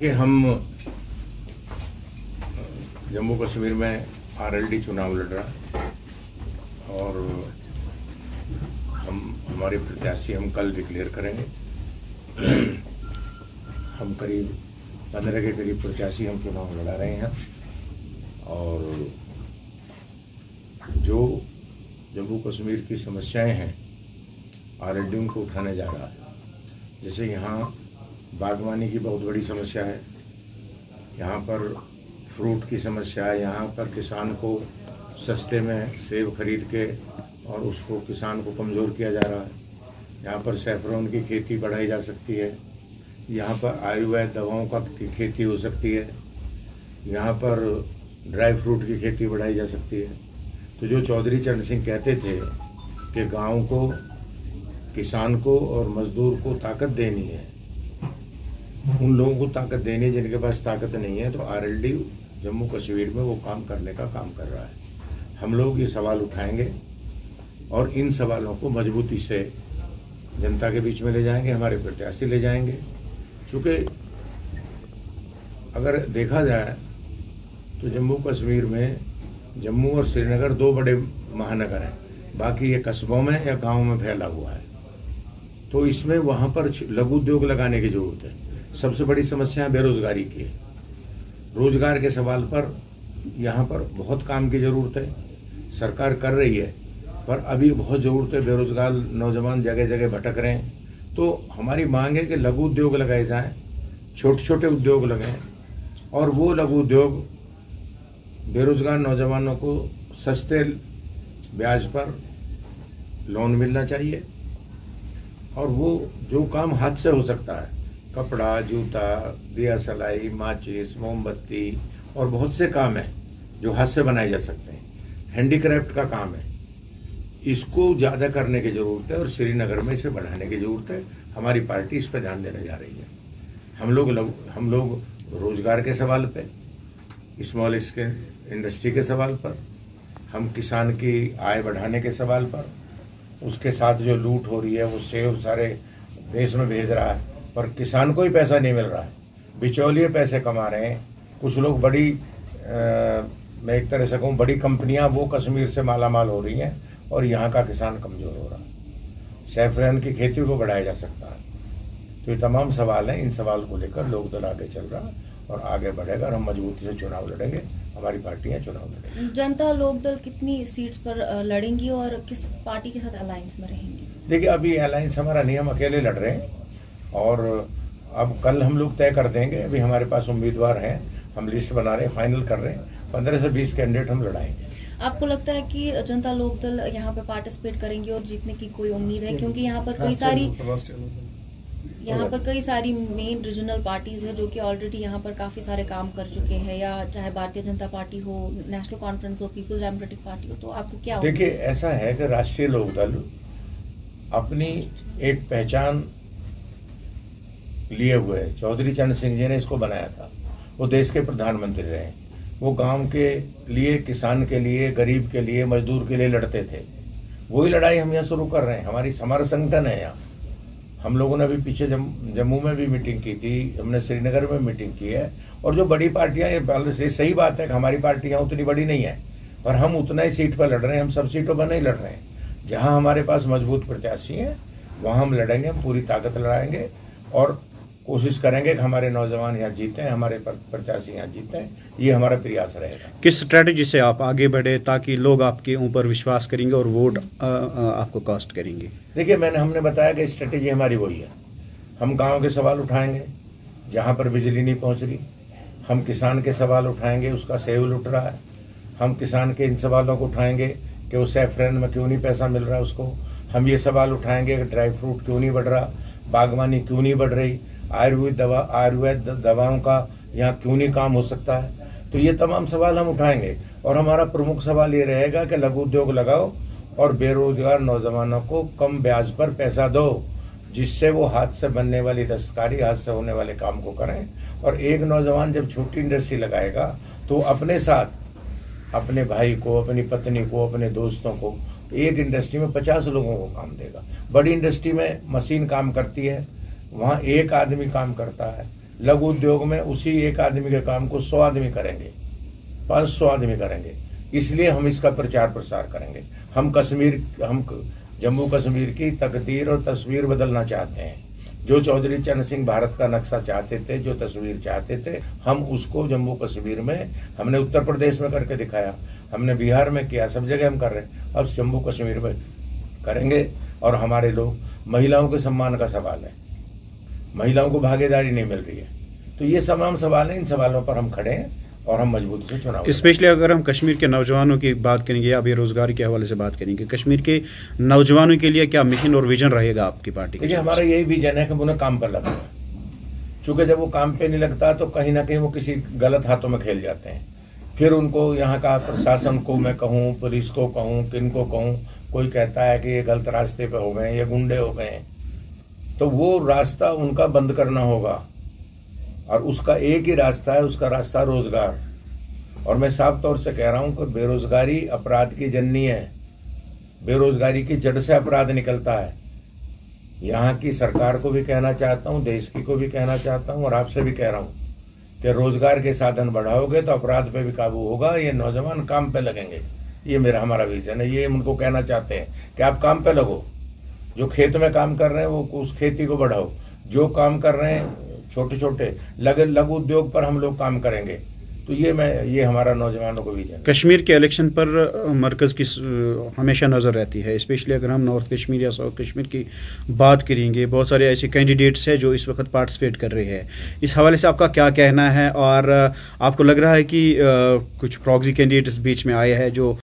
कि हम जम्मू कश्मीर में आरएलडी चुनाव लड़ रहा और हमारे प्रत्याशी हम कल डिक्लेयर करेंगे। हम करीब 15 के करीब प्रत्याशी हम चुनाव लड़ा रहे हैं और जो जम्मू कश्मीर की समस्याएं हैं आरएलडी उनको उठाने जा रहा है। जैसे यहाँ बागवानी की बहुत बड़ी समस्या है, यहाँ पर फ्रूट की समस्या है, यहाँ पर किसान को सस्ते में सेब खरीद के और उसको किसान को कमज़ोर किया जा रहा है। यहाँ पर सैफरॉन की खेती बढ़ाई जा सकती है, यहाँ पर आयुर्वेद दवाओं की खेती हो सकती है, यहाँ पर ड्राई फ्रूट की खेती बढ़ाई जा सकती है। तो जो चौधरी चरण सिंह कहते थे कि गांव को, किसान को और मजदूर को ताकत देनी है, उन लोगों को ताकत देनी जिनके पास ताकत नहीं है, तो आरएलडी जम्मू कश्मीर में वो काम करने का काम कर रहा है। हम लोग ये सवाल उठाएंगे और इन सवालों को मजबूती से जनता के बीच में ले जाएंगे, हमारे प्रत्याशी ले जाएंगे। चूँकि अगर देखा जाए तो जम्मू कश्मीर में जम्मू और श्रीनगर दो बड़े महानगर हैं, बाकी ये कस्बों में या गाँव में फैला हुआ है। तो इसमें वहाँ पर लघु उद्योग लगाने की जरूरत है। सबसे बड़ी समस्या बेरोजगारी की है। रोजगार के सवाल पर यहाँ पर बहुत काम की ज़रूरत है, सरकार कर रही है, पर अभी बहुत ज़रूरत है। बेरोजगार नौजवान जगह जगह भटक रहे हैं। तो हमारी मांग है कि लघु उद्योग लगाए जाएं, छोटे छोटे उद्योग लगाएं और वो लघु उद्योग बेरोजगार नौजवानों को सस्ते ब्याज पर लोन मिलना चाहिए और वो जो काम हाथ से हो सकता है, कपड़ा, जूता, दिया सलाई, माचिस, मोमबत्ती और बहुत से काम हैं जो हाथ से बनाए जा सकते हैं। हैंडीक्राफ्ट का काम है, इसको ज़्यादा करने की ज़रूरत है और श्रीनगर में इसे बढ़ाने की ज़रूरत है। हमारी पार्टी इस पर ध्यान देने जा रही है। हम लोग रोजगार के सवाल पे, स्मॉल स्केल इंडस्ट्री के सवाल पर, हम किसान की आय बढ़ाने के सवाल पर, उसके साथ जो लूट हो रही है वो सेब सारे देश में भेज रहा है पर किसान को ही पैसा नहीं मिल रहा है, बिचौलिए पैसे कमा रहे हैं। कुछ लोग बड़ी मैं एक तरह से कहूँ बड़ी कंपनियां वो कश्मीर से मालामाल हो रही हैं और यहाँ का किसान कमज़ोर हो रहा है। सैफरन की खेती को बढ़ाया जा सकता है। तो ये तमाम सवाल हैं। इन सवाल को लेकर लोकदल आगे चल रहा है और आगे बढ़ेगा और हम मजबूती से चुनाव लड़ेंगे। हमारी पार्टियां चुनाव लड़ेंगी। जनता लोकदल कितनी सीट्स पर लड़ेंगी और किस पार्टी के साथ अलायंस में रहेंगी? देखिए, अभी अलायंस हमारा नहीं, हम अकेले लड़ रहे हैं और अब कल हम लोग तय कर देंगे। अभी हमारे पास उम्मीदवार हैं, हम लिस्ट बना रहे हैं, फाइनल कर रहे हैं। 15 से 20 कैंडिडेट हम लड़ाएंगे। आपको लगता है कि जनता लोकदल यहाँ पे पार्टिसिपेट करेंगे और जीतने की कोई उम्मीद है? क्योंकि यहाँ पर कई सारी मेन रीजनल पार्टीज है जो कि ऑलरेडी यहाँ पर काफी सारे काम कर चुके हैं, या चाहे भारतीय जनता पार्टी हो, नेशनल कॉन्फ्रेंस हो, पीपल्स डेमोक्रेटिक पार्टी हो। तो आपको क्या? देखिए, ऐसा है कि राष्ट्रीय लोकदल अपनी एक पहचान लिए हुए है। चौधरी चरण सिंह जी ने इसको बनाया था। वो देश के प्रधानमंत्री रहे, वो गांव के लिए, किसान के लिए, गरीब के लिए, मजदूर के लिए लड़ते थे। वही लड़ाई हम यहाँ शुरू कर रहे हैं। हमारा संगठन है यहाँ। हम लोगों ने अभी पीछे जम्मू में भी मीटिंग की थी, हमने श्रीनगर में मीटिंग की है। और जो बड़ी पार्टियां, ये सही बात है कि हमारी पार्टियां उतनी बड़ी नहीं है, पर हम उतना ही सीट पर लड़ रहे हैं। हम सब सीटों पर नहीं लड़ रहे हैं। जहां हमारे पास मजबूत प्रत्याशी हैं वहां हम लड़ेंगे, हम पूरी ताकत लड़ाएंगे और कोशिश करेंगे कि हमारे नौजवान यहाँ जीते, हमारे प्रत्याशी यहाँ जीते। ये हमारा प्रयास रहेगा। किस स्ट्रेटेजी से आप आगे बढ़े ताकि लोग आपके ऊपर विश्वास करेंगे और वोट आपको कास्ट करेंगे? देखिए, हमने बताया कि स्ट्रेटेजी हमारी वही है। हम गांव के सवाल उठाएंगे जहां पर बिजली नहीं पहुंच रही, हम किसान के सवाल उठाएंगे, उसका सेब लुट रहा है। हम किसान के इन सवालों को उठाएंगे कि वो सैफरन में क्यों नहीं पैसा मिल रहा उसको। हम ये सवाल उठाएंगे कि ड्राई फ्रूट क्यों नहीं बढ़ रहा, बागवानी क्यों नहीं बढ़ रही, आयुर्वेद दवाओं का यहाँ क्यों नहीं काम हो सकता है। तो ये तमाम सवाल हम उठाएंगे और हमारा प्रमुख सवाल ये रहेगा कि लघु उद्योग लगाओ और बेरोजगार नौजवानों को कम ब्याज पर पैसा दो, जिससे वो हाथ से बनने वाली दस्तकारी, हाथ से होने वाले काम को करें। और एक नौजवान जब छोटी इंडस्ट्री लगाएगा तो अपने साथ अपने भाई को, अपनी पत्नी को, अपने दोस्तों को, एक इंडस्ट्री में 50 लोगों को काम देगा। बड़ी इंडस्ट्री में मशीन काम करती है, वहाँ एक आदमी काम करता है, लघु उद्योग में उसी एक आदमी के काम को 100 आदमी करेंगे, 500 आदमी करेंगे। इसलिए हम इसका प्रचार प्रसार करेंगे। हम जम्मू कश्मीर की तकदीर और तस्वीर बदलना चाहते हैं। जो चौधरी चरण सिंह भारत का नक्शा चाहते थे, जो तस्वीर चाहते थे, हम उसको जम्मू कश्मीर में, हमने उत्तर प्रदेश में करके दिखाया, हमने बिहार में किया, सब जगह हम कर रहे हैं। अब जम्मू कश्मीर में करेंगे। और हमारे लोग, महिलाओं के सम्मान का सवाल है, महिलाओं को भागीदारी नहीं मिल रही है, तो ये तमाम सवाल हैं। इन सवालों पर हम खड़े हैं और हम मजबूती से चुनाव। स्पेशली अगर हम कश्मीर के नौजवानों की बात करेंगे या बेरोजगारी के हवाले से बात करेंगे, कश्मीर के नौजवानों के लिए क्या मिशन और विजन रहेगा आपकी पार्टी का? देखिए, हमारा यही विजन है कि उन्हें काम पर लगना है। चूंकि जब वो काम पे नहीं लगता तो कहीं ना कहीं वो किसी गलत हाथों में खेल जाते हैं। फिर उनको यहाँ का प्रशासन को मैं कहूँ, पुलिस को कहूँ, किन को कहूँ, कोई कहता है कि ये गलत रास्ते पे हो गए, ये गुंडे हो गए, तो वो रास्ता उनका बंद करना होगा। और उसका एक ही रास्ता है, उसका रास्ता रोजगार। और मैं साफ तौर से कह रहा हूं कि बेरोजगारी अपराध की जननी है। बेरोजगारी की जड़ से अपराध निकलता है। यहाँ की सरकार को भी कहना चाहता हूं, देश की को भी कहना चाहता हूं और आपसे भी कह रहा हूं कि रोजगार के साधन बढ़ाओगे तो अपराध पे भी काबू होगा। ये नौजवान काम पे लगेंगे, ये हमारा विजन है। ये उनको कहना चाहते हैं कि आप काम पे लगो। जो खेत में काम कर रहे हैं वो उस खेती को बढ़ाओ। जो काम कर रहे हैं छोटे छोटे लघु उद्योग पर हम लोग काम करेंगे। तो ये हमारा नौजवानों को विजन। कश्मीर के इलेक्शन पर मरकज़ की हमेशा नज़र रहती है, स्पेशली अगर हम नॉर्थ कश्मीर या साउथ कश्मीर की बात करेंगे, बहुत सारे ऐसे कैंडिडेट्स हैं जो इस वक्त पार्टिसिपेट कर रहे हैं। इस हवाले से आपका क्या कहना है? और आपको लग रहा है कि कुछ प्रॉक्सी कैंडिडेट्स बीच में आए हैं जो